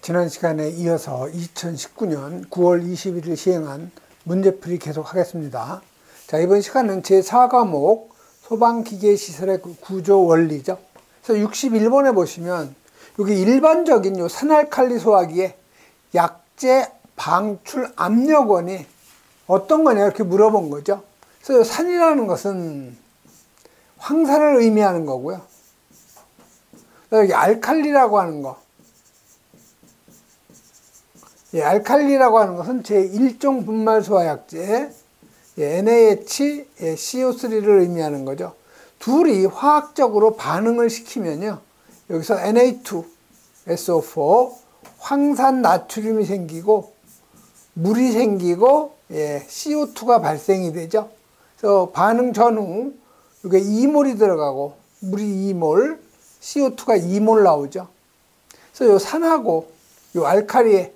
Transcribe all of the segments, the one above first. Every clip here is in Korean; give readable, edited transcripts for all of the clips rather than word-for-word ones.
지난 시간에 이어서 2019년 9월 21일 시행한 문제풀이 계속 하겠습니다. 자, 이번 시간은 제4과목 소방기계시설의 구조 원리죠. 그래서 61번에 보시면 여기 일반적인 요 산알칼리 소화기의 약재 방출 압력원이 어떤 거냐 이렇게 물어본 거죠. 그래서 요 산이라는 것은 황산을 의미하는 거고요. 여기 알칼리라고 하는 거. 알칼리라고 하는 것은 제1종 분말 소화약제 NaHCO3를 의미하는 거죠. 둘이 화학적으로 반응을 시키면요. 여기서 Na2, SO4, 황산 나트륨이 생기고 물이 생기고 CO2가 발생이 되죠. 그래서 반응 전후 이게 2몰이 들어가고 물이 2몰, CO2가 2몰 나오죠. 그래서 요 산하고 요 알칼리의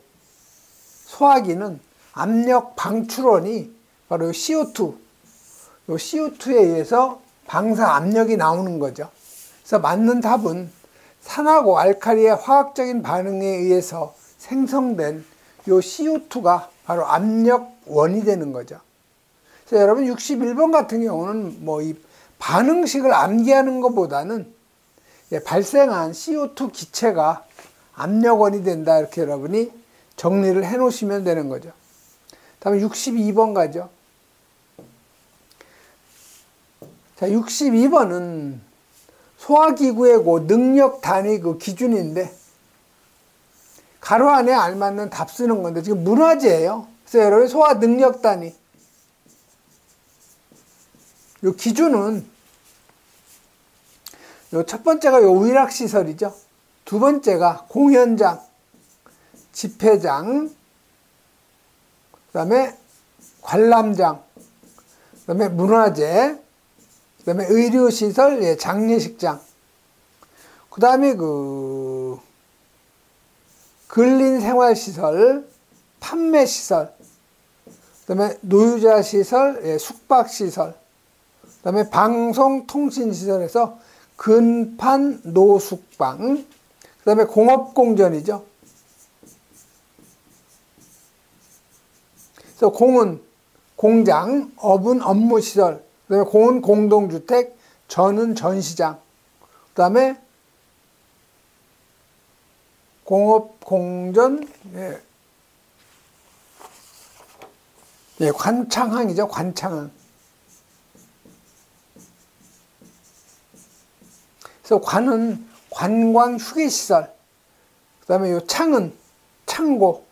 소화기는 압력 방출원이 바로 CO2, 요 CO2에 의해서 방사 압력이 나오는 거죠. 그래서 맞는 답은 산하고 알칼리의 화학적인 반응에 의해서 생성된 요 CO2가 바로 압력원이 되는 거죠. 그래서 여러분 61번 같은 경우는 뭐 이 반응식을 암기하는 것보다는 발생한 CO2 기체가 압력원이 된다 이렇게 여러분이 정리를 해 놓으시면 되는 거죠. 다음에 62번 가죠. 자, 62번은 소화기구의 능력 단위 기준인데 가로 안에 알맞는 답 쓰는 건데 지금 문화재예요. 그래서 여러분 소화 능력 단위 요 기준은 요 첫 번째가 요 의락시설이죠. 두 번째가 공연장, 집회장, 그 다음에 관람장, 그 다음에 문화재, 그 다음에 의료시설, 장례식장, 그 다음에 근린생활시설, 판매시설, 그 다음에 노유자시설, 숙박시설, 그 다음에 방송통신시설에서 근판 노숙방, 그 다음에 공업공전이죠. 그래서 공은 공장, 업은 업무시설, 그 다음에 공은 공동주택, 전은 전시장, 그 다음에 공업공전, 관창항이죠. 관창항. 그래서 관은 관광휴게시설, 그 다음에 요 창은 창고,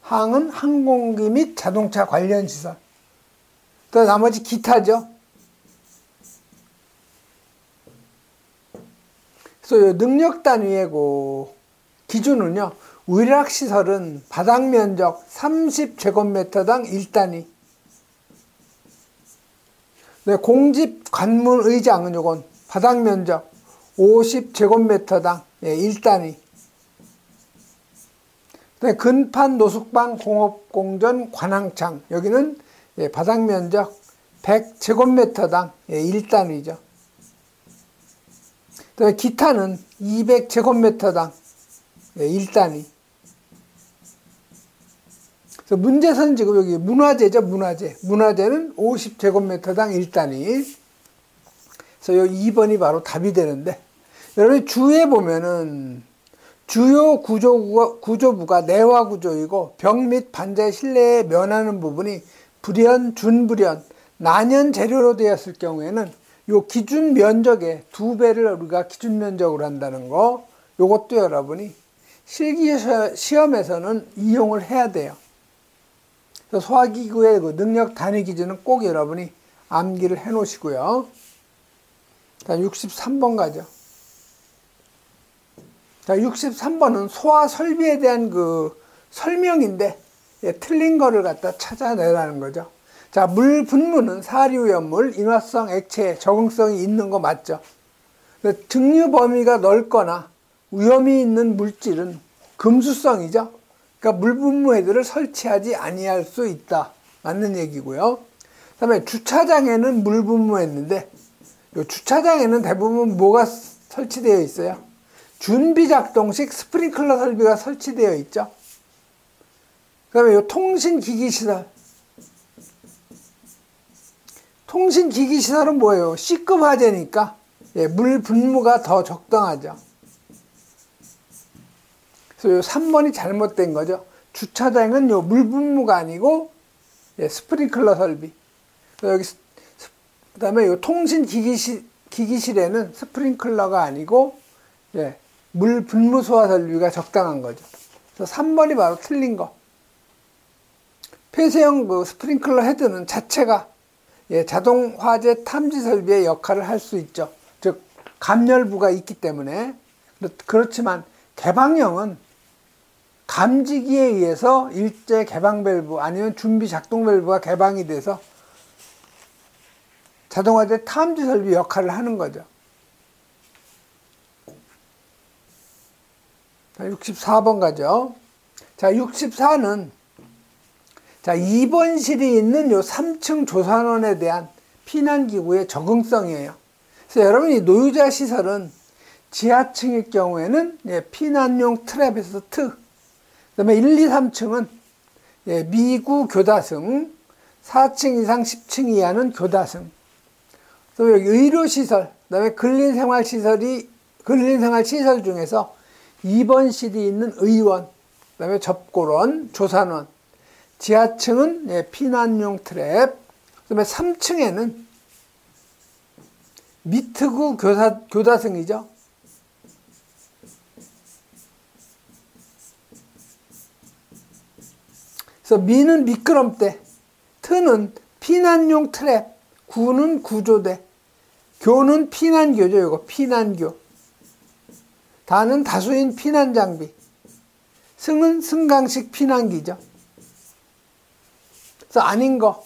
항은 항공기 및 자동차 관련 시설. 또 나머지 기타죠. 그래서 능력 단위의 기준은요. 의락시설은 바닥 면적 30제곱미터당 1단위. 공집 관문 의장은 요건 바닥 면적 50제곱미터당 1단위. 근판 노숙방 공업공전 관항창 여기는 바닥 면적 100제곱미터당 1단위죠. 기타는 200제곱미터당 1단위. 그래서 문제선 지금 여기 문화재죠. 문화재는 50제곱미터당 1단위. 그래서 요 2번이 바로 답이 되는데 여러분 주위에 보면은 주요 구조부가 내화구조이고 벽 및 반자의 실내에 면하는 부분이 불연, 준불연, 난연 재료로 되었을 경우에는 요 기준 면적의 2배를 우리가 기준 면적으로 한다는 거 요것도 여러분이 실기 시험에서는 이용을 해야 돼요. 그래서 소화기구의 능력 단위 기준은 꼭 여러분이 암기를 해 놓으시고요. 다음 63번 가죠. 자, 63번은 소화 설비에 대한 설명인데 틀린 거를 갖다 찾아내라는 거죠. 자, 물 분무는 사리오염물, 인화성 액체, 적응성이 있는 거 맞죠? 증류 범위가 넓거나 위험이 있는 물질은 금수성이죠. 그러니까 물 분무 헤드를 설치하지 아니할 수 있다. 맞는 얘기고요. 그 다음에 주차장에는 물 분무했는데 요 주차장에는 대부분 뭐가 설치되어 있어요? 준비작동식 스프링클러 설비가 설치되어 있죠. 그 다음에 이 통신기기시설. 통신기기시설은 뭐예요? C급 화재니까 물 분무가 더 적당하죠. 그래서 요 3번이 잘못된 거죠. 주차장은 요 물 분무가 아니고 스프링클러 설비. 여기 그다음에 요 통신기기실에는 스프링클러가 아니고 물 분무 소화 설비가 적당한 거죠. 그래서 3번이 바로 틀린 거. 폐쇄형 그 스프링클러 헤드는 자체가 자동 화재 탐지 설비의 역할을 할 수 있죠. 즉 감열부가 있기 때문에. 그렇지만 개방형은 감지기에 의해서 일제 개방 밸브 아니면 준비 작동 밸브가 개방이 돼서 자동 화재 탐지 설비 역할을 하는 거죠. 64번 가죠. 자, 64는 2번실이 있는 요 3층 조산원에 대한 피난기구의 적응성이에요. 그래서 여러분 이 노유자 시설은 지하층일 경우에는 피난용 트랩에서 트, 그 다음에 1, 2, 3층은 미구 교다승, 4층 이상 10층 이하는 교다승. 또 여기 의료시설, 그 다음에 근린생활시설 중에서 2번실이 있는 의원, 그 다음에 접골원, 조산원, 지하층은 피난용 트랩, 그 다음에 3층에는 미트구 교다승이죠. 그래서 미는 미끄럼대, 트는 피난용 트랩, 구는 구조대, 교는 피난교죠. 이거 피난교. 다는 다수인 피난장비, 승은 승강식 피난기죠. 그래서 아닌 거,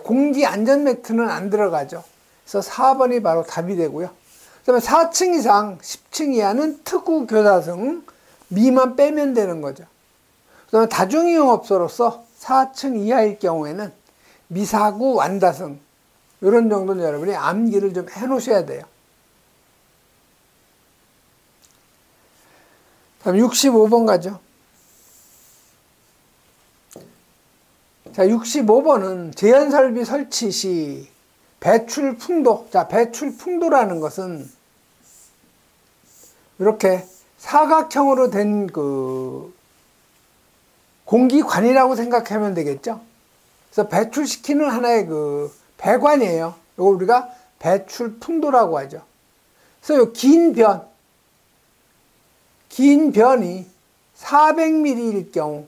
공기 안전 매트는 안 들어가죠. 그래서 4번이 바로 답이 되고요. 그 다음에 4층 이상 10층 이하는 특구 교다승, 미만 빼면 되는 거죠. 그 다음에 다중이용업소로서 4층 이하일 경우에는 미사구 완다승, 이런 정도는 여러분이 암기를 좀 해 놓으셔야 돼요. 다음 65번 가죠. 자, 65번은 제연설비 설치 시 배출 풍도. 자, 배출 풍도라는 것은 이렇게 사각형으로 된 그 공기관이라고 생각하면 되겠죠. 그래서 배출시키는 하나의 그 배관이에요. 이거 우리가 배출 풍도라고 하죠. 그래서 요 긴 변이 400mm일 경우,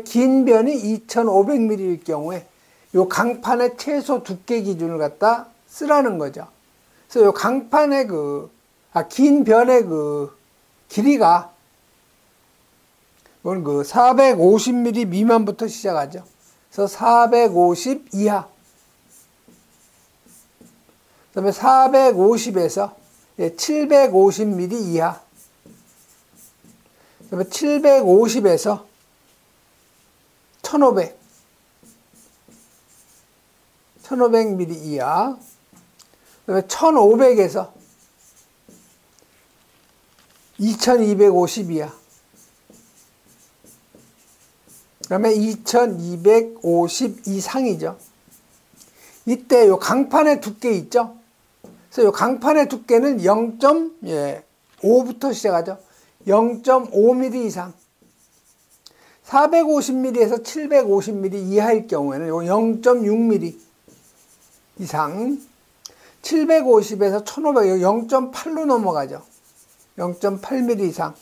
긴 변이 2500mm일 경우에 요 강판의 최소 두께 기준을 갖다 쓰라는 거죠. 그래서 요 강판의 긴 변의 길이가 이건 450mm 미만부터 시작하죠. 그래서 450 이하. 그 다음에 450에서 750mm 이하. 그 다음에 750에서 1500. 1500mm 이하. 그 다음에 1500에서 2250 이하. 그 다음에 2250 이상이죠. 이때 요 강판의 두께 있죠. 그래서 요 강판의 두께는 0.5부터 시작하죠. 0.5mm 이상. 450mm에서 750mm 이하일 경우에는 요 0.6mm 이상. 750에서 1500, 0.8로 넘어가죠. 0.8mm 이상.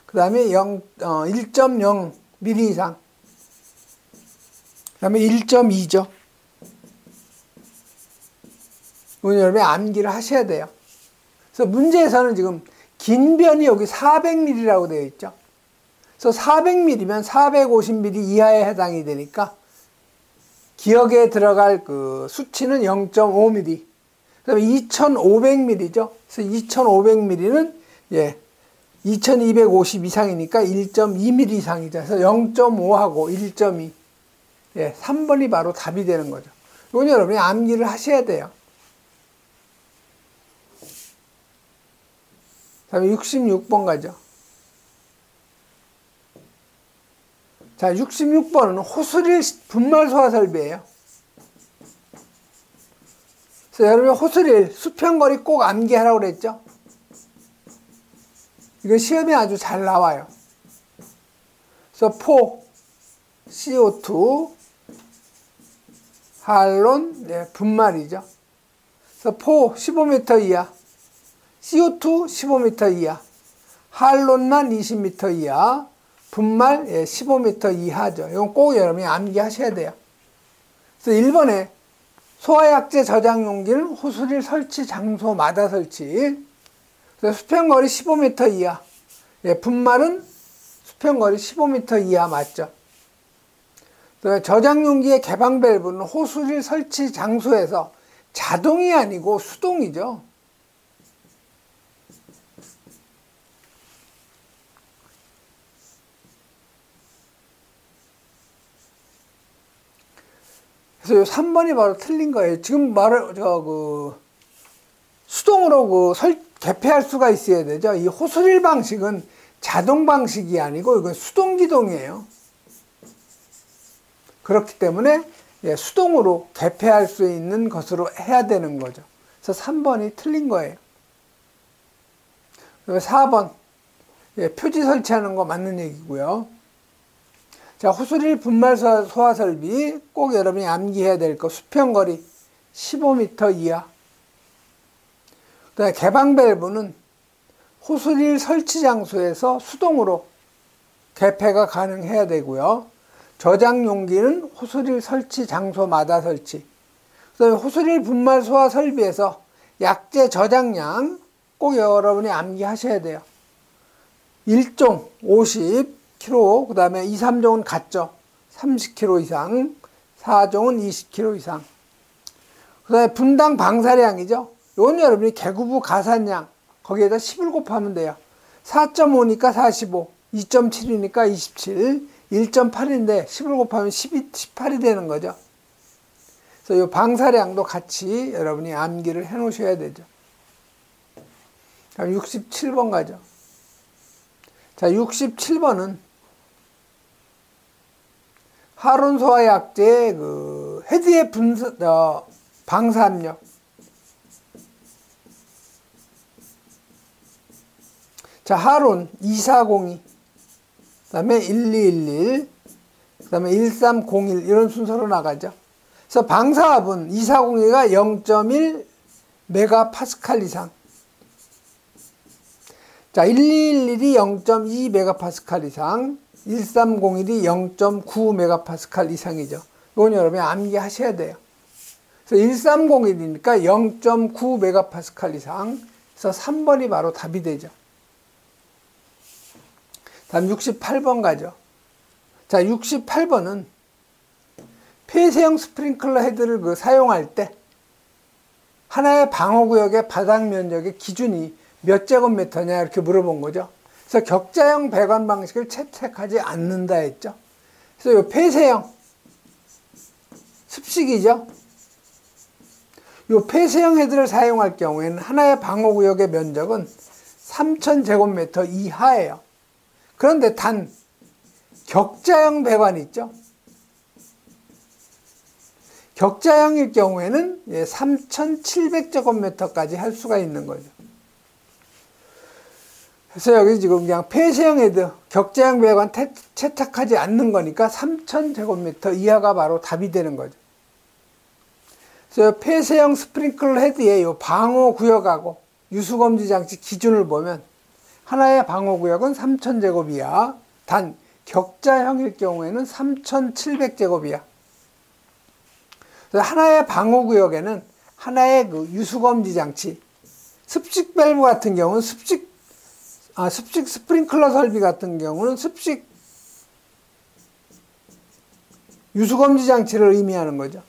그 다음에 1.0mm 이상. 그 다음에 1.2죠. 이건 여러분이 암기를 하셔야 돼요. 그래서 문제에서는 지금 긴 변이 여기 400mm라고 되어 있죠. 그래서 400mm면 450mm 이하에 해당이 되니까 기억에 들어갈 그 수치는 0.5mm. 그 다음에 2500mm죠. 그래서 2500mm는 2250 이상이니까 1.2mm 이상이죠. 그래서 0.5하고 1.2. 3번이 바로 답이 되는 거죠. 이건 여러분이 암기를 하셔야 돼요. 다음에 66번 가죠. 자, 66번은 호스릴 분말 소화 설비예요. 그래서 여러분 호스릴 수평거리 꼭 암기하라고 그랬죠? 이건 시험에 아주 잘 나와요. 그래서 포, CO2, 할론, 네, 분말이죠. 그래서 포 15m 이하, CO2 15m 이하, 할론만 20m 이하, 분말 15m 이하죠. 이건 꼭 여러분이 암기하셔야 돼요. 그래서 1번에 소화약제 저장 용기는 호스릴 설치 장소마다 설치. 그래서 수평거리 15m 이하. 분말은 수평거리 15m 이하 맞죠. 저장 용기의 개방 밸브는 호스릴 설치 장소에서 자동이 아니고 수동이죠. 그래서 3번이 바로 틀린 거예요. 지금 수동으로 개폐할 수가 있어야 되죠. 이 호스릴 방식은 자동 방식이 아니고 이건 수동 기동이에요. 그렇기 때문에 수동으로 개폐할 수 있는 것으로 해야 되는 거죠. 그래서 3번이 틀린 거예요. 4번 표지 설치하는 거 맞는 얘기고요. 자, 호스릴 분말 소화 설비 꼭 여러분이 암기해야 될 거 수평거리 15m 이하. 그다음에 개방 밸브는 호스릴 설치 장소에서 수동으로 개폐가 가능해야 되고요. 저장 용기는 호스릴 설치 장소마다 설치. 그다음에 호스릴 분말 소화 설비에서 약재 저장량 꼭 여러분이 암기하셔야 돼요. 1종 50kg, 그 다음에 2, 3종은 같죠. 30kg 이상, 4종은 20kg 이상. 그 다음에 분당 방사량이죠. 이건 여러분이 개구부 가산량, 거기에다 10을 곱하면 돼요. 4.5니까 45, 2.7이니까 27, 1.8인데 10을 곱하면 18이 되는 거죠. 그래서 이 방사량도 같이 여러분이 암기를 해 놓으셔야 되죠. 다음 67번 가죠. 자, 67번은 하론 소화약제의 헤드의 방사압력. 자, 하론 2402, 그 다음에 1211, 그 다음에 1301 이런 순서로 나가죠. 그래서 방사압은 2402가 0.1 메가파스칼 이상. 자, 1211이 0.2 메가파스칼 이상, 1301이 0.9 메가파스칼 이상이죠. 이건 여러분이 암기하셔야 돼요. 그래서 1301이니까 0.9 메가파스칼 이상. 그래서 3번이 바로 답이 되죠. 다음 68번 가죠. 자, 68번은 폐쇄형 스프링클러 헤드를 사용할 때 하나의 방어구역의 바닥 면적의 기준이 몇 제곱미터냐 이렇게 물어본 거죠. 그래서 격자형 배관 방식을 채택하지 않는다 했죠. 그래서 이 폐쇄형 습식이죠. 이 폐쇄형 헤드를 사용할 경우에는 하나의 방어구역의 면적은 3000제곱미터 이하예요. 그런데 단 격자형 배관이 있죠. 격자형일 경우에는 3700제곱미터까지 할 수가 있는 거죠. 그래서 여기 지금 그냥 폐쇄형 헤드, 격자형 배관 채택하지 않는 거니까 3000제곱미터 이하가 바로 답이 되는 거죠. 그래서 폐쇄형 스프링클러 헤드의 이 방호 구역하고 유수검지 장치 기준을 보면 하나의 방호 구역은 3000제곱 이하, 단 격자형일 경우에는 3700제곱 이하. 그래서 하나의 방호 구역에는 하나의 유수검지 장치, 습식 밸브 같은 경우는 습식 스프링클러 설비 같은 경우는 습식 유수검지 장치를 의미하는 거죠.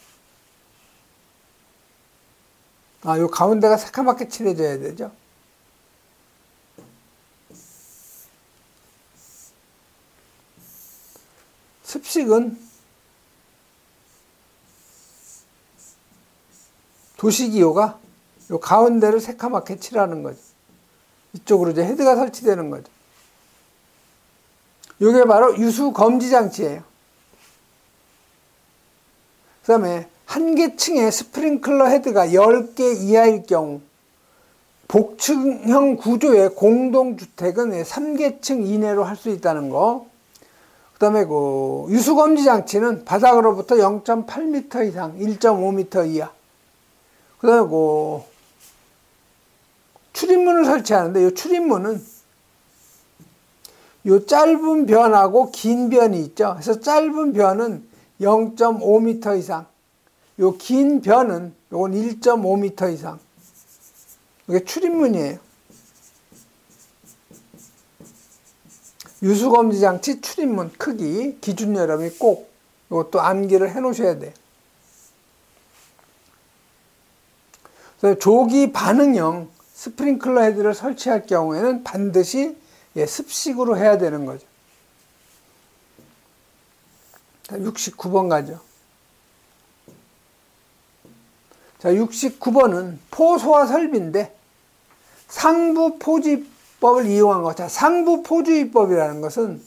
요 가운데가 새카맣게 칠해져야 되죠. 습식은 도시기호가 요 가운데를 새카맣게 칠하는 거죠. 이쪽으로 이제 헤드가 설치되는 거죠. 이게 바로 유수 검지 장치예요. 그 다음에 한 개 층에 스프링클러 헤드가 10개 이하일 경우, 복층형 구조의 공동주택은 3개 층 이내로 할 수 있다는 거. 그 다음에 그 유수검지 장치는 바닥으로부터 0.8m 이상, 1.5m 이하. 그 다음에 그 출입문을 설치하는데, 이 출입문은 요 짧은 변하고 긴 변이 있죠. 그래서 짧은 변은 0.5m 이상, 요 긴 변은 요건 1.5m 이상. 이게 출입문이에요. 유수검지 장치 출입문 크기 기준 여러분이 꼭 이것도 암기를 해 놓으셔야 돼요. 그래서 조기 반응형 스프링클러 헤드를 설치할 경우에는 반드시 습식으로 해야 되는 거죠. 69번 가죠. 자, 69번은 포소화 설비인데 상부 포주입법을 이용한 거. 자, 상부 포주입법이라는 것은,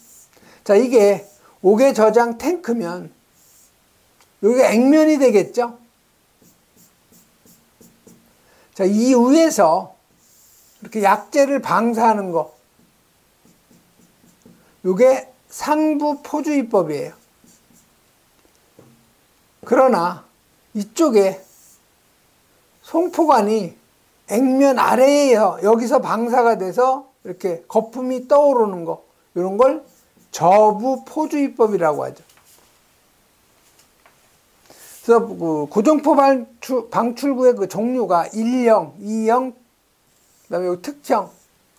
자, 이게 옥외 저장 탱크면 여기가 액면이 되겠죠. 자, 이 위에서 이렇게 약재를 방사하는 거, 이게 상부 포주입법이에요. 그러나 이쪽에 송포관이 액면 아래에 여기서 방사가 돼서 이렇게 거품이 떠오르는 거, 이런 걸 저부 포주입법이라고 하죠. 그래서 그 고정포 방출구의 그 종류가 1형, 2형, 그다음에 특형,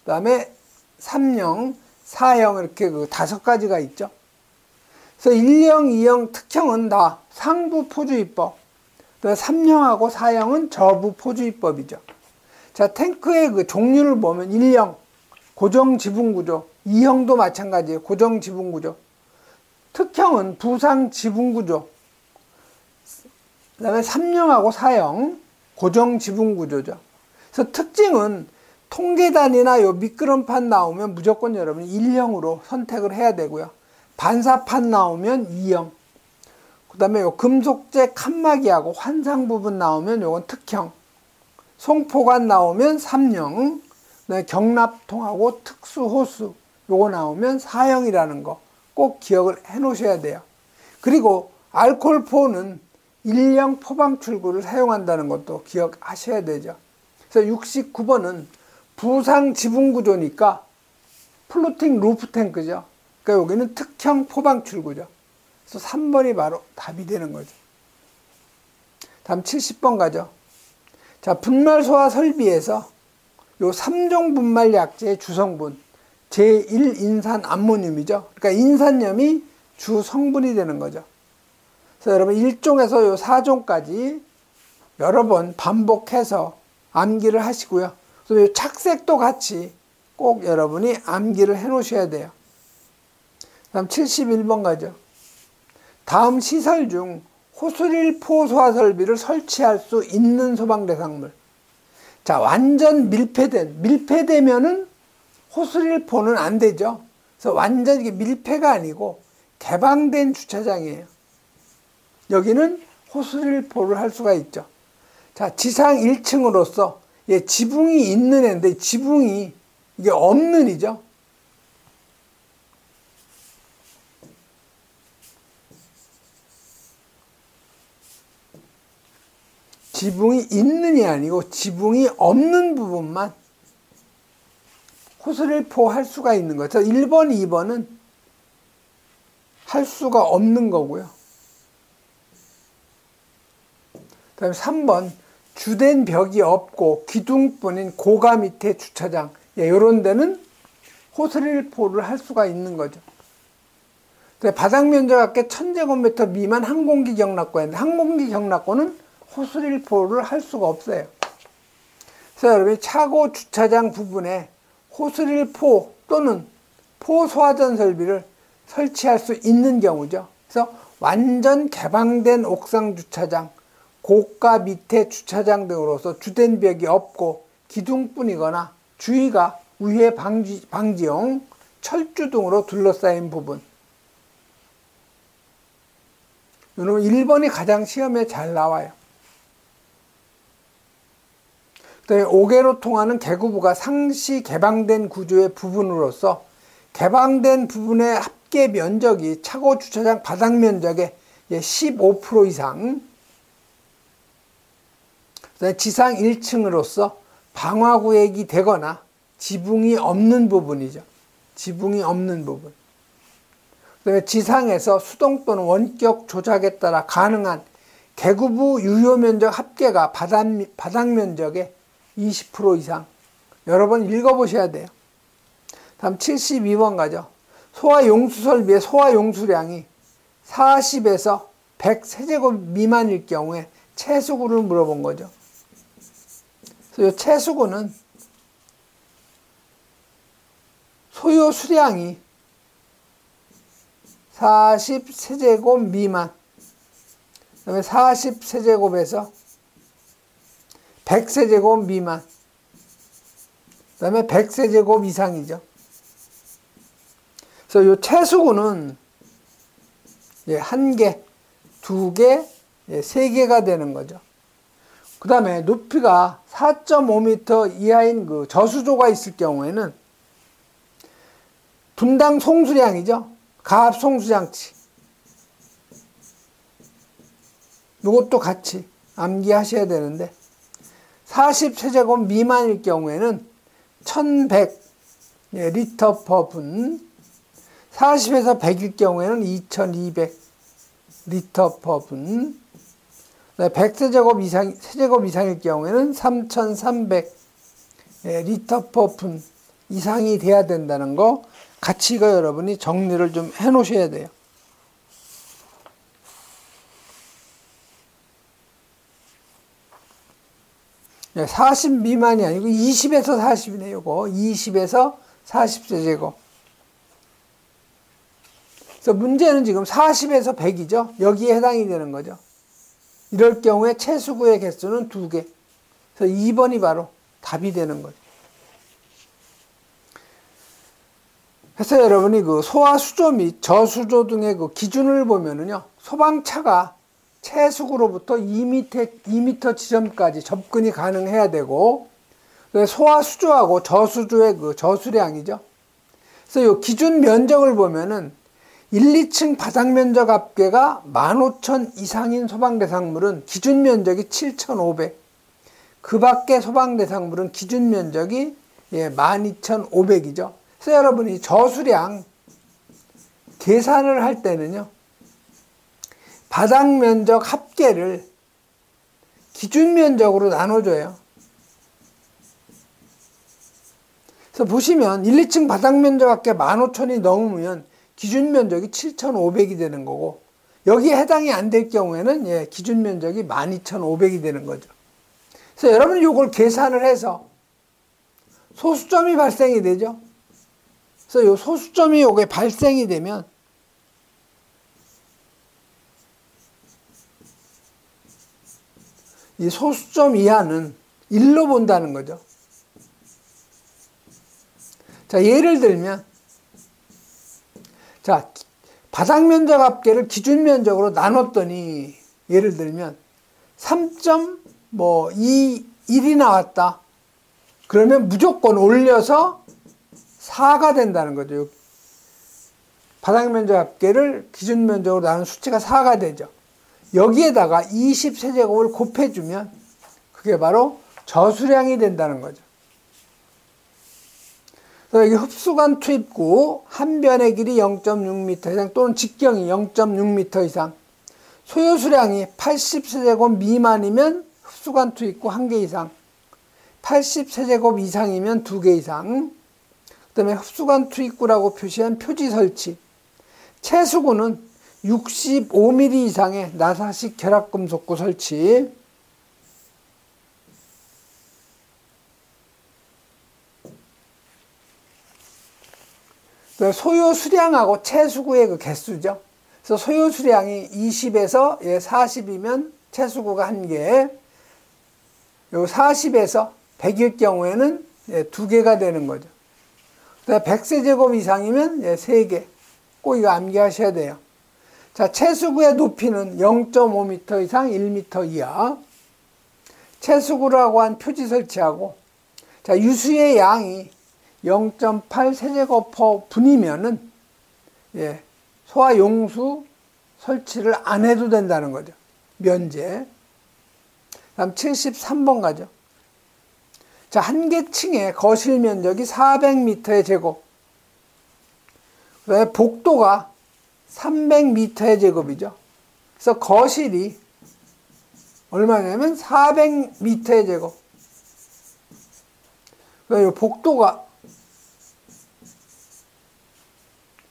그다음에 3형, 4형 이렇게 그 5가지가 있죠. 그래서 1형, 2형, 특형은 다 상부 포주입법, 3형하고 4형은 저부 포주입법이죠. 자, 탱크의 그 종류를 보면 1형, 고정 지붕 구조, 2형도 마찬가지예요. 고정 지붕 구조. 특형은 부상 지붕 구조. 그 다음에 3형하고 4형, 고정 지붕 구조죠. 그래서 특징은 통계단이나 요 미끄럼판 나오면 무조건 여러분이 1형으로 선택을 해야 되고요. 반사판 나오면 2형. 그 다음에 요 금속재 칸막이하고 환상 부분 나오면 요건 특형. 송포관 나오면 3형. 그다음에 경납통하고 특수호수 요거 나오면 4형이라는 거 꼭 기억을 해 놓으셔야 돼요. 그리고 알코올포는 1형 포방출구를 사용한다는 것도 기억하셔야 되죠. 그래서 69번은 부상 지붕 구조니까 플로팅 루프 탱크죠. 그러니까 여기는 특형 포방출구죠. 그래서 3번이 바로 답이 되는 거죠. 다음 70번 가죠. 자, 분말 소화 설비에서 요 3종 분말 약제의 주성분 제1인산 암모늄이죠. 그러니까 인산염이 주 성분이 되는 거죠. 그래서 여러분 1종에서 요 4종까지 여러 번 반복해서 암기를 하시고요. 그래서 요 착색도 같이 꼭 여러분이 암기를 해 놓으셔야 돼요. 다음 71번 가죠. 다음 시설 중 호스릴 포소화 설비를 설치할 수 있는 소방 대상물. 자, 완전 밀폐되면은 호스릴포는 안 되죠. 그래서 완전 이게 밀폐가 아니고 개방된 주차장이에요. 여기는 호스릴포를 할 수가 있죠. 자, 지상 1층으로서 지붕이 있는 애인데 지붕이 이게 없는 이죠. 지붕이 있는이 아니고 지붕이 없는 부분만 호스릴포 할 수가 있는 거죠. 1번, 2번은 할 수가 없는 거고요. 그 다음에 3번, 주된 벽이 없고 기둥뿐인 고가 밑에 주차장. 이런 데는 호스릴포를 할 수가 있는 거죠. 바닥 면적 합계 1000제곱미터 미만 항공기 경락고인데 항공기 경락고는 호스릴포를 할 수가 없어요. 그래서 여러분이 차고 주차장 부분에 호스릴포 또는 포소화전 설비를 설치할 수 있는 경우죠. 그래서 완전 개방된 옥상 주차장, 고가 밑에 주차장 등으로서 주된 벽이 없고 기둥뿐이거나 주위가 우회 방지용 철주 등으로 둘러싸인 부분. 여러분 1번이 가장 시험에 잘 나와요. 그다음에 5개로 통하는 개구부가 상시 개방된 구조의 부분으로서 개방된 부분의 합계 면적이 차고 주차장 바닥 면적의 15% 이상, 그다음에 지상 1층으로서 방화구획이 되거나 지붕이 없는 부분이죠. 지붕이 없는 부분. 그다음에 지상에서 수동 또는 원격 조작에 따라 가능한 개구부 유효 면적 합계가 바닥 면적의 20% 이상. 여러 번 읽어보셔야 돼요. 다음 72번 가죠. 소화 용수 설비의 소화 용수량이 40에서 100 세제곱 미만일 경우에 채수구를 물어본 거죠. 그래서 이 채수구는 소요 수량이 40 세제곱 미만, 그 다음에 40 세제곱에서 100 세제곱 미만, 그 다음에 100 세제곱 이상이죠. 그래서 이 채수구는 1개, 2개, 3개가 되는 거죠. 그 다음에 높이가 4.5m 이하인 그 저수조가 있을 경우에는 분당 송수량이죠. 가압 송수장치. 이것도 같이 암기하셔야 되는데 40세제곱 미만일 경우에는 1100 리터 퍼 분, 40에서 100일 경우에는 2200 리터 퍼 분, 100세제곱 이상일 경우에는 3300 리터 퍼 분 이상이 돼야 된다는 거 같이 이거 여러분이 정리를 좀 해 놓으셔야 돼요. 네, 40 미만이 아니고 20에서 40이네요. 이거 20에서 40세제곱. 그래서 문제는 지금 40에서 100이죠. 여기에 해당이 되는 거죠. 이럴 경우에 채수구의 개수는 2개. 그래서 2번이 바로 답이 되는 거죠. 그래서 여러분이 그 소화 수조 및 저수조 등의 그 기준을 보면은요, 소방차가 채수구로부터 2m 지점까지 접근이 가능해야 되고, 소화 수조하고 저수조의 그 저수량이죠. 그래서 이 기준 면적을 보면은 1, 2층 바닥 면적 합계가 15,000 이상인 소방 대상물은 기준 면적이 7,500. 그 밖의 소방 대상물은 기준 면적이 12,500이죠. 그래서 여러분이 저수량 계산을 할 때는요, 바닥 면적 합계를 기준 면적으로 나눠줘요. 그래서 보시면 1, 2층 바닥 면적 합계 15,000이 넘으면 기준 면적이 7,500이 되는 거고, 여기에 해당이 안 될 경우에는 기준 면적이 12,500이 되는 거죠. 그래서 여러분이 이걸 계산을 해서 소수점이 발생이 되죠. 그래서 이 소수점이 요게 발생이 되면 이 소수점 이하는 1로 본다는 거죠. 자, 예를 들면, 자, 바닥 면적 합계를 기준 면적으로 나눴더니, 예를 들면 3.21이 나왔다. 그러면 무조건 올려서 4가 된다는 거죠. 바닥 면적 합계를 기준 면적으로 나눈 수치가 4가 되죠. 여기에다가 20세제곱을 곱해주면 그게 바로 저수량이 된다는 거죠. 그래서 여기 흡수관 투입구 한 변의 길이 0.6m 이상 또는 직경이 0.6m 이상, 소요수량이 80세제곱 미만이면 흡수관 투입구 1개 이상, 80세제곱 이상이면 2개 이상, 그 다음에 흡수관 투입구라고 표시한 표지 설치, 채수구는 65mm 이상의 나사식 결합금속구 설치, 소요 수량하고 채수구의 그 개수죠. 그래서 소요 수량이 20에서 40이면 채수구가 1개, 요 40에서 100일 경우에는 2개가 되는 거죠. 100세제곱 이상이면 3개. 꼭 이거 암기하셔야 돼요. 자, 채수구의 높이는 0.5m 이상 1m 이하. 채수구라고 한 표지 설치하고, 자, 유수의 양이 0.8 세제곱퍼분이면은 소화 용수 설치를 안 해도 된다는 거죠. 면제. 다음 73번 가죠. 자, 한 개 층의 거실 면적이 400m의 제곱. 그다음에 복도가 300m의 제곱이죠. 그래서 거실이 얼마냐면 400m의 제곱. 그다음에 복도가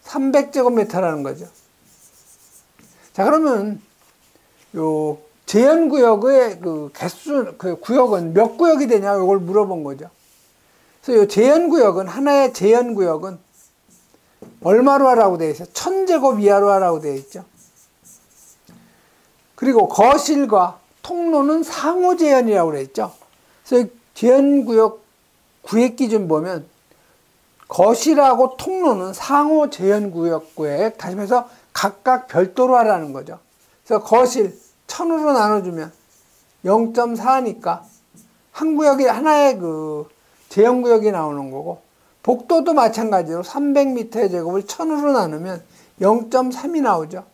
300제곱미터라는 거죠. 자, 그러면 요 제한구역의 그 개수, 그 구역은 몇 구역이 되냐, 이걸 물어본 거죠. 그래서 요 제한구역은, 하나의 제한구역은 얼마로 하라고 되어 있어요? 1000제곱 이하로 하라고 되어 있죠. 그리고 거실과 통로는 상호 제한이라고 되어 있죠. 그래서 제한구역 구획 기준 보면 거실하고 통로는 상호 제한구역 구획, 다시 말해서 각각 별도로 하라는 거죠. 그래서 거실 1000으로 나눠주면 0.4니까 한 구역이 하나의 그 제한구역이 나오는 거고, 복도도 마찬가지로 300m의 제곱을 1000으로 나누면 0.3이 나오죠.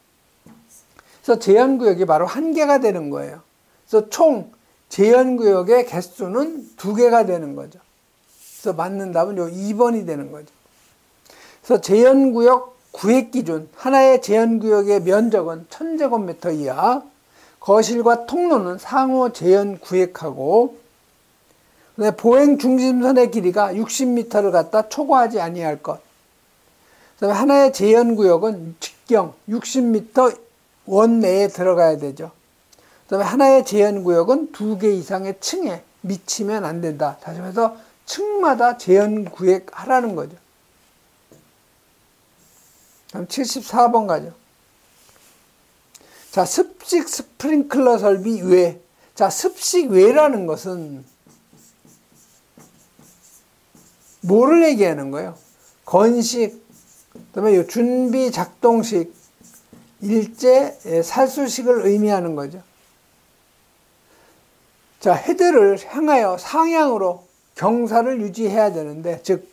그래서 제한구역이 바로 한 개가 되는 거예요. 그래서 총 제한구역의 개수는 2개가 되는 거죠. 그래서 맞는 답은 요 2번이 되는 거죠. 그래서 제한구역 구획 기준, 하나의 제한구역의 면적은 1000제곱미터 이하, 거실과 통로는 상호 제한 구획하고, 보행 중심선의 길이가 60m를 갖다 초과하지 아니할 것. 그다음에 하나의 제한구역은 직경 60m 원 내에 들어가야 되죠. 그다음에 하나의 제한구역은 2개 이상의 층에 미치면 안 된다. 다시 말해서 층마다 제한구획하라는 거죠. 다음 74번 가죠. 자, 습식 스프링클러 설비 외. 자, 습식 외라는 것은 뭐를 얘기하는 거예요? 건식, 그다음에 요 준비 작동식, 일제 살수식을 의미하는 거죠. 자, 헤드를 향하여 상향으로 경사를 유지해야 되는데, 즉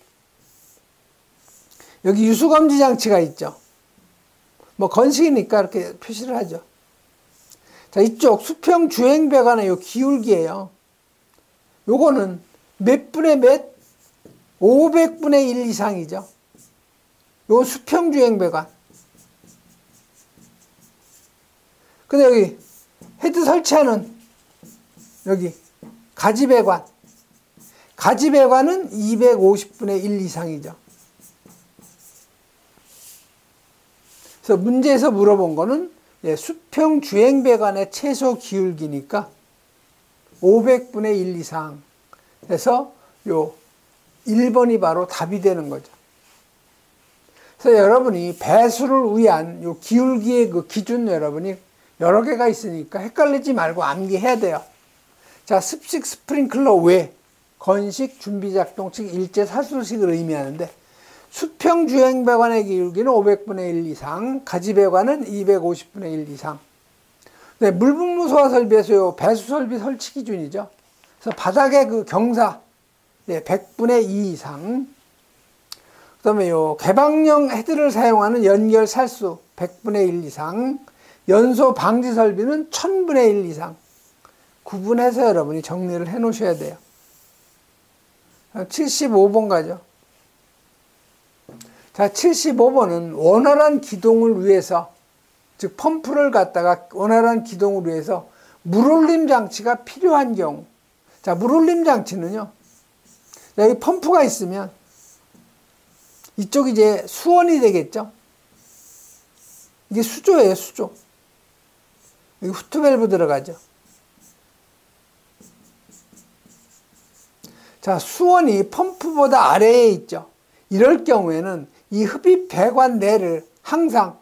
여기 유수검지 장치가 있죠. 뭐 건식이니까 이렇게 표시를 하죠. 자, 이쪽 수평 주행 배관의 요 기울기예요. 요거는 몇 분의 몇? 500분의 1 이상이죠. 요 수평 주행 배관. 근데 여기 헤드 설치하는 여기 가지 배관. 가지 배관은 250분의 1 이상이죠. 그래서 문제에서 물어본 거는 수평 주행 배관의 최소 기울기니까 500분의 1 이상 해서 요 1번이 바로 답이 되는 거죠. 그래서 여러분이 배수를 위한 요 기울기의 그 기준 여러분이 여러 개가 있으니까 헷갈리지 말고 암기해야 돼요. 자, 습식 스프링클러 외 건식 준비작동식 일제 살수식을 의미하는데, 수평 주행 배관의 기울기는 500분의 1 이상, 가지 배관은 250분의 1 이상. 네, 물분무 소화 설비에서 요 배수 설비 설치 기준이죠. 그래서 바닥의 그 경사 100분의 2 이상. 그다음에 요 개방형 헤드를 사용하는 연결 살수 100분의 1 이상. 연소 방지 설비는 1000분의 1 이상. 구분해서 여러분이 정리를 해 놓으셔야 돼요. 75번 가죠. 자, 75번은 원활한 기동을 위해서, 즉 펌프를 갖다가 원활한 기동을 위해서 물올림 장치가 필요한 경우. 자, 물올림 장치는요, 여기 펌프가 있으면 이쪽이 이제 수원이 되겠죠. 이게 수조예요, 수조. 여기 후트밸브 들어가죠. 자, 수원이 펌프보다 아래에 있죠. 이럴 경우에는 이 흡입 배관 내를 항상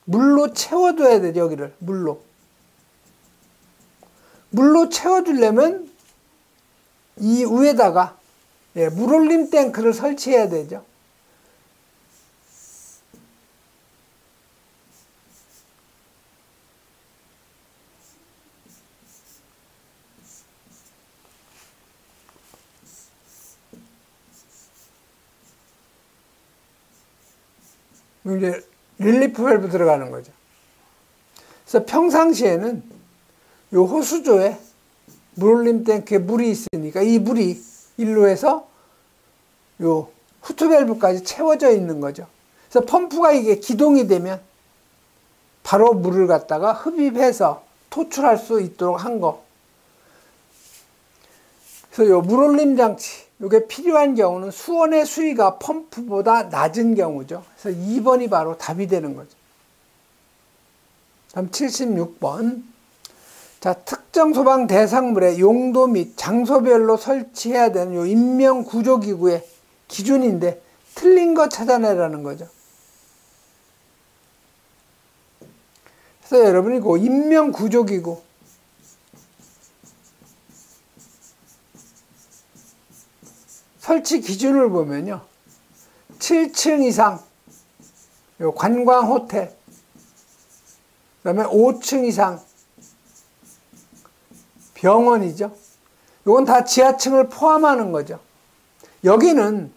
물로 채워둬야 되죠. 여기를 물로 채워주려면 이 위에다가 물올림 탱크를 설치해야 되죠. 이제 릴리프 밸브 들어가는 거죠. 그래서 평상시에는 요 호수조에 물올림 탱크에 물이 있으니까 이 물이 일로 해서 요 후트 밸브까지 채워져 있는 거죠. 그래서 펌프가 이게 기동이 되면 바로 물을 갖다가 흡입해서 토출할 수 있도록 한 거. 그래서 요 물올림 장치, 요게 필요한 경우는 수온의 수위가 펌프보다 낮은 경우죠. 그래서 2번이 바로 답이 되는 거죠. 다음 76번. 자, 특정 소방 대상물의 용도 및 장소별로 설치해야 되는 요 인명 구조 기구의 기준인데 틀린 거 찾아내라는 거죠. 그래서 여러분이 그 인명 구조 기구 설치 기준을 보면요. 7층 이상 요 관광 호텔, 그다음에 5층 이상 병원이죠. 이건 다 지하층을 포함하는 거죠. 여기는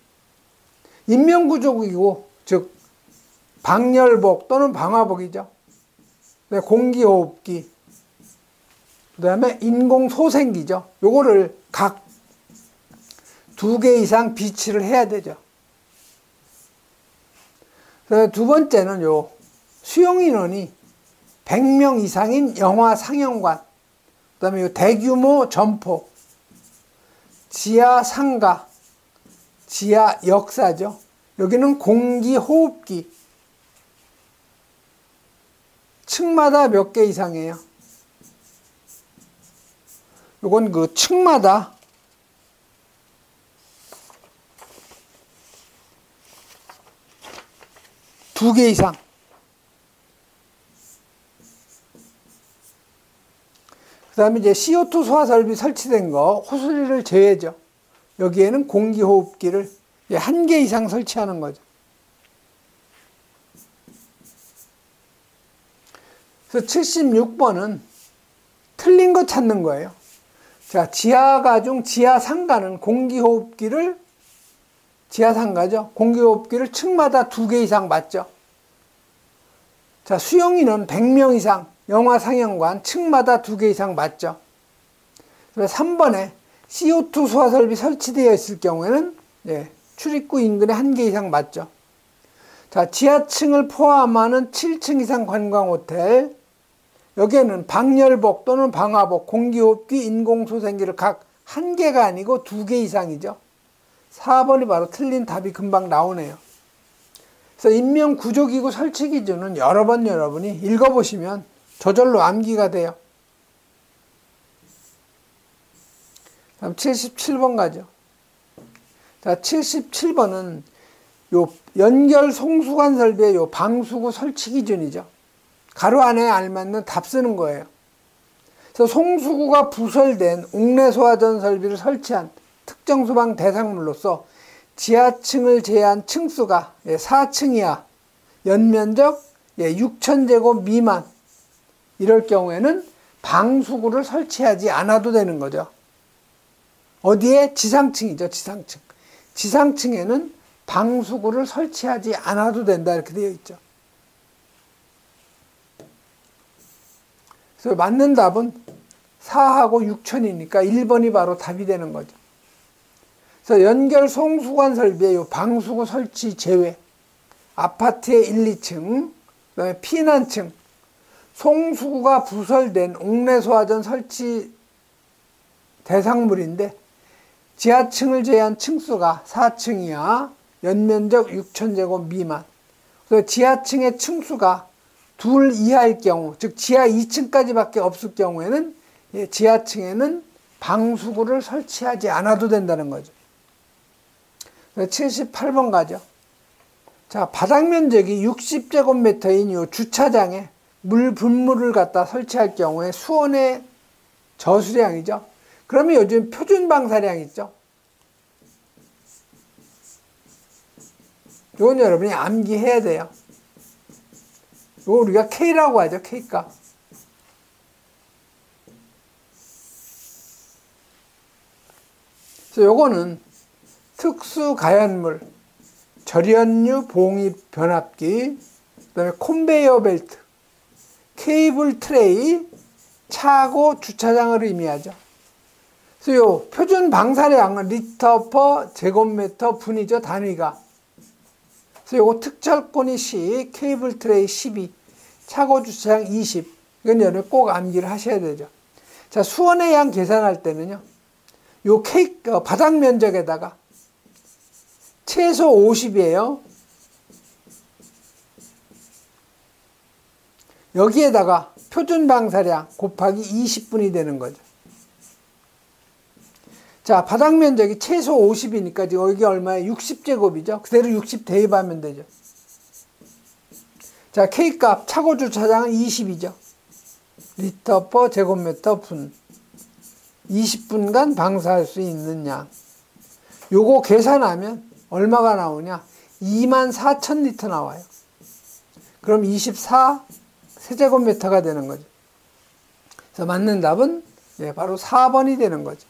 인명구조기구, 즉 방열복 또는 방화복이죠. 공기호흡기, 그 다음에 인공소생기죠. 요거를 각 2개 이상 비치를 해야 되죠. 두 번째는 요 수용인원이 100명 이상인 영화 상영관, 그 다음에 요 대규모 점포, 지하 상가, 지하 역사죠. 여기는 공기호흡기, 층마다 몇 개 이상이에요. 요건 그 층마다 2개 이상. 그 다음에 이제 CO2 소화 설비 설치된 거, 호수리를 제외죠. 여기에는 공기호흡기를 1개 이상 설치하는 거죠. 그래서 76번은 틀린 거 찾는 거예요. 자, 지하가 중 지하 상가는 공기호흡기를, 지하 상가죠. 공기호흡기를 층마다 2개 이상 맞죠. 자, 수용인은 100명 이상, 영화 상영관 층마다 2개 이상 맞죠. 그래서 3번에 CO2 소화 설비 설치되어 있을 경우에는 출입구 인근에 1개 이상 맞죠. 자, 지하층을 포함하는 7층 이상 관광 호텔, 여기에는 방열복 또는 방화복, 공기호흡기, 인공소생기를 각 1개가 아니고 2개 이상이죠. 4번이 바로 틀린 답이 금방 나오네요. 그래서 인명구조기구 설치 기준은 여러 번 여러분이 읽어보시면 저절로 암기가 돼요. 다음 77번 가죠. 자, 77번은 요 연결 송수관 설비의 요 방수구 설치 기준이죠. 가로 안에 알맞는 답 쓰는 거예요. 그래서 송수구가 부설된 옥내소화전 설비를 설치한 특정 소방 대상물로서 지하층을 제외한 층수가 4층 이하, 연면적 6,000제곱 미만, 이럴 경우에는 방수구를 설치하지 않아도 되는 거죠. 어디에? 지상층이죠. 지상층. 지상층에는 방수구를 설치하지 않아도 된다, 이렇게 되어 있죠. 그래서 맞는 답은 4하고 6천이니까 1번이 바로 답이 되는 거죠. 그래서 연결 송수관 설비의 요 방수구 설치 제외, 아파트의 1, 2층, 그다음에 피난층, 송수구가 부설된 옥내소화전 설치 대상물인데 지하층을 제외한 층수가 4층 이하, 연면적 6,000제곱 미만. 그래서 지하층의 층수가 2 이하일 경우, 즉 지하 2층까지밖에 없을 경우에는 지하층에는 방수구를 설치하지 않아도 된다는 거죠. 78번 가죠. 자, 바닥 면적이 60제곱미터인 이 주차장에 물 분무를 갖다 설치할 경우에 수온의 저수량이죠. 그러면 요즘 표준 방사량 있죠. 이건 여러분이 암기해야 돼요. 이거 우리가 K라고 하죠. K값. 그래서 요거는 특수 가연물, 절연류 봉입 변압기, 그다음에 컨베이어 벨트, 케이블 트레이, 차고 주차장을 의미하죠. 그래서 요 표준 방사량은 리터 퍼 제곱미터 분이죠, 단위가. 그래서 요거 특철권이 10, 케이블 트레이 12, 차고 주차장 20. 이건 여러분 꼭 암기를 하셔야 되죠. 자, 수온의 양 계산할 때는요, 요 바닥 면적에다가 최소 50이에요. 여기에다가 표준 방사량 곱하기 20분이 되는 거죠. 자, 바닥 면적이 최소 50이니까 지금 여기 얼마에 60제곱이죠. 그대로 60 대입하면 되죠. 자, K값 차고 주차장은 20이죠. 리터 퍼 제곱미터 분. 20분간 방사할 수 있는 양. 요거 계산하면 얼마가 나오냐? 24,000리터 나와요. 그럼 24 세제곱미터가 되는 거죠. 그래서 맞는 답은 바로 4번이 되는 거죠.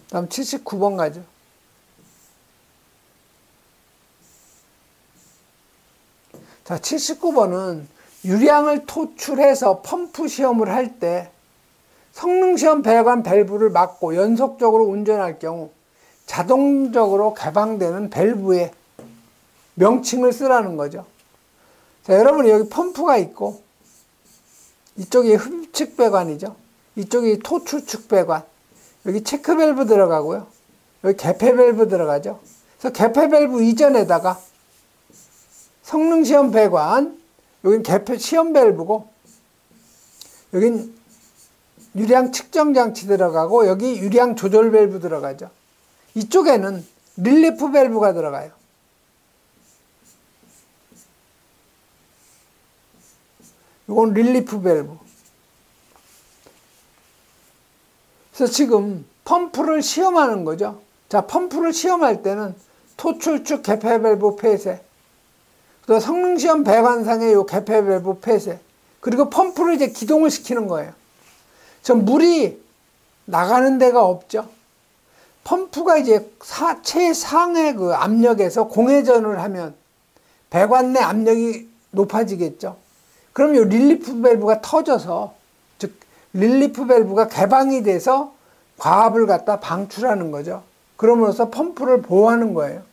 다음 79번 가죠. 자, 79번은 유량을 토출해서 펌프 시험을 할 때 성능시험 배관 밸브를 막고 연속적으로 운전할 경우 자동적으로 개방되는 밸브의 명칭을 쓰라는 거죠. 자, 여러분 여기 펌프가 있고 이쪽이 흡입측 배관이죠. 이쪽이 토출축 배관. 여기 체크 밸브 들어가고요. 여기 개폐 밸브 들어가죠. 그래서 개폐 밸브 이전에다가 성능시험 배관, 여긴 개폐 시험 밸브고 여긴 유량 측정 장치 들어가고 여기 유량 조절 밸브 들어가죠. 이쪽에는 릴리프 밸브가 들어가요. 이건 릴리프 밸브. 그래서 지금 펌프를 시험하는 거죠. 자, 펌프를 시험할 때는 토출축 개폐 밸브 폐쇄, 또 성능시험 배관상의 요 개폐 밸브 폐쇄, 그리고 펌프를 이제 기동을 시키는 거예요. 저 물이 나가는 데가 없죠. 펌프가 이제 최상의 그 압력에서 공회전을 하면 배관 내 압력이 높아지겠죠. 그럼 이 릴리프 밸브가 터져서, 즉 릴리프 밸브가 개방이 돼서 과압을 갖다 방출하는 거죠. 그러면서 펌프를 보호하는 거예요.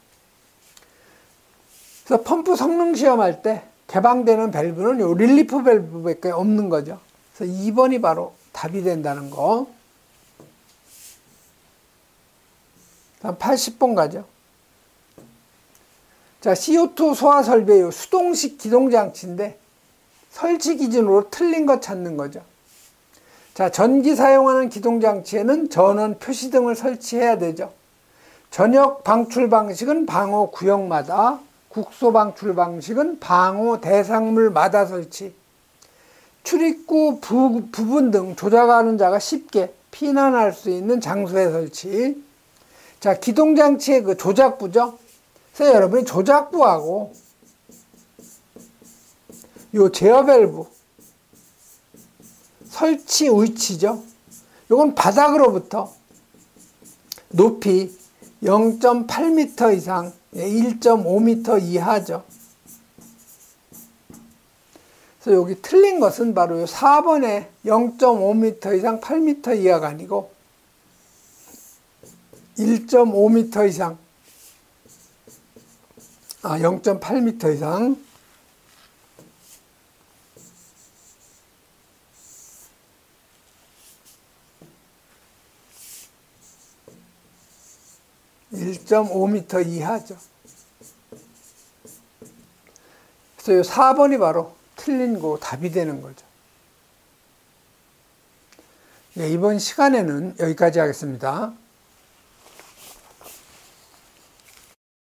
그래서 펌프 성능 시험할 때 개방되는 밸브는 이 릴리프 밸브밖에 없는 거죠. 그래서 2번이 바로 답이 된다는 거. 다음 80번 가죠. 자, CO2 소화 설비의 수동식 기동장치인데 설치 기준으로 틀린 거 찾는 거죠. 자, 전기 사용하는 기동장치에는 전원 표시등을 설치해야 되죠. 전역 방출 방식은 방호 구역마다, 국소 방출 방식은 방호 대상물마다 설치. 출입구 부분 등 조작하는 자가 쉽게 피난할 수 있는 장소에 설치. 자, 기동장치의 그 조작부죠. 그래서 여러분이 조작부하고 요 제어 밸브 설치 위치죠. 요건 바닥으로부터 높이 0.8m 이상, 1.5m 이하죠. 그래서 여기 틀린 것은 바로 요 4번에 0.5m 이상 8m 이하가 아니고 1.5m 이상, 0.8m 이상. (1.5m) 이하죠. 그래서 이 4번이 바로 틀린 거 답이 되는 거죠. 네, 이번 시간에는 여기까지 하겠습니다.